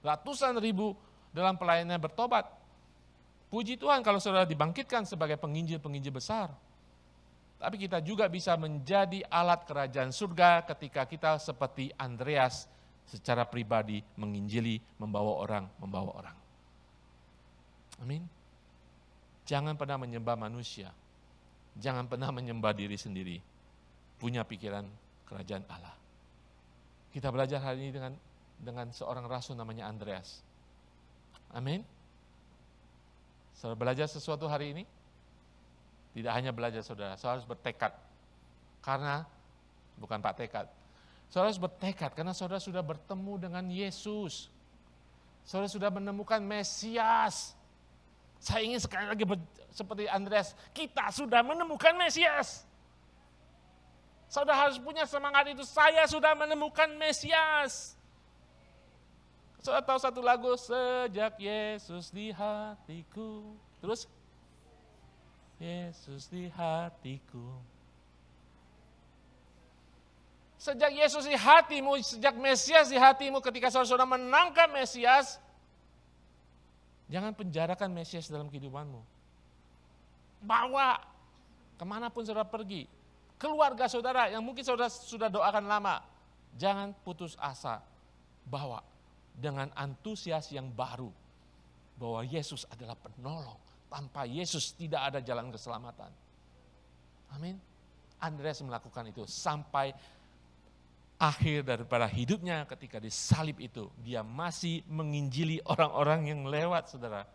Ratusan ribu dalam pelayanan bertobat. Puji Tuhan kalau saudara dibangkitkan sebagai penginjil-penginjil besar. Tapi kita juga bisa menjadi alat kerajaan surga ketika kita seperti Andreas secara pribadi menginjili, membawa orang. Amin. Jangan pernah menyembah manusia. Jangan pernah menyembah diri sendiri. Punya pikiran kerajaan Allah. Kita belajar hari ini dengan seorang rasul namanya Andreas. Amin. Saudara belajar sesuatu hari ini? Tidak hanya belajar saudara harus bertekad. Karena, bukan Pak tekad. Saudara harus bertekad karena saudara sudah bertemu dengan Yesus. Saudara sudah menemukan Mesias. Saya ingin sekali lagi seperti Andreas, kita sudah menemukan Mesias. Saudara harus punya semangat itu, saya sudah menemukan Mesias. Saudara tahu satu lagu, sejak Yesus di hatiku. Terus, Yesus di hatiku. Sejak Yesus di hatimu, sejak Mesias di hatimu, ketika saudara menangkap Mesias, jangan penjarakan Mesias dalam kehidupanmu. Bawa kemanapun saudara pergi. Keluarga saudara yang mungkin saudara sudah doakan lama, jangan putus asa. Bawa dengan antusias yang baru, bahwa Yesus adalah penolong. Tanpa Yesus tidak ada jalan keselamatan. Amin. Andreas melakukan itu sampai akhir daripada hidupnya ketika disalib itu. Dia masih menginjili orang-orang yang lewat, saudara.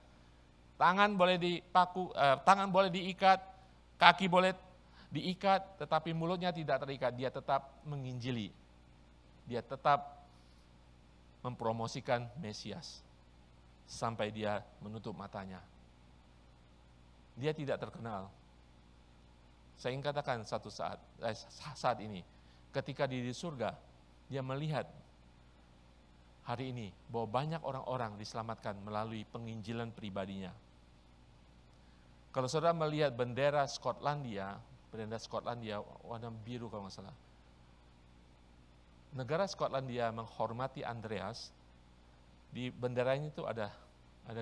Tangan boleh dipaku, tangan boleh diikat, kaki boleh diikat, tetapi mulutnya tidak terikat. Dia tetap menginjili. Dia tetap mempromosikan Mesias. Sampai dia menutup matanya. Dia tidak terkenal. Saya ingin katakan saat ini, ketika di surga, dia melihat hari ini bahwa banyak orang-orang diselamatkan melalui penginjilan pribadinya. Kalau saudara melihat bendera Skotlandia warna biru kalau nggak salah. Negara Skotlandia menghormati Andreas, di benderanya itu ada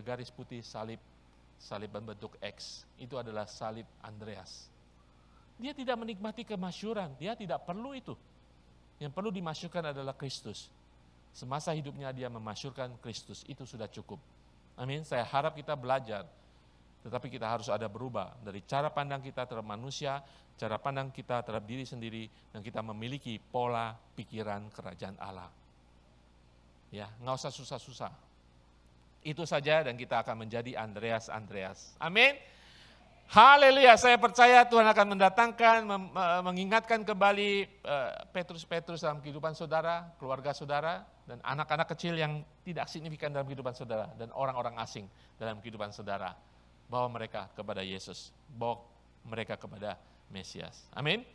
garis putih salib berbentuk X, itu adalah salib Andreas. Dia tidak menikmati kemasyhuran, dia tidak perlu itu. Yang perlu dimasyhurkan adalah Kristus. Semasa hidupnya dia memasyhurkan Kristus, itu sudah cukup. Amin, saya harap kita belajar, tetapi kita harus ada berubah dari cara pandang kita terhadap manusia, cara pandang kita terhadap diri sendiri, dan kita memiliki pola pikiran kerajaan Allah. Ya, nggak usah susah-susah. Itu saja dan kita akan menjadi Andreas. Amin. Haleluya, saya percaya Tuhan akan mendatangkan, mengingatkan kembali Petrus dalam kehidupan saudara, keluarga saudara, dan anak-anak kecil yang tidak signifikan dalam kehidupan saudara, dan orang-orang asing dalam kehidupan saudara. Bawa mereka kepada Yesus, bawa mereka kepada Mesias. Amin.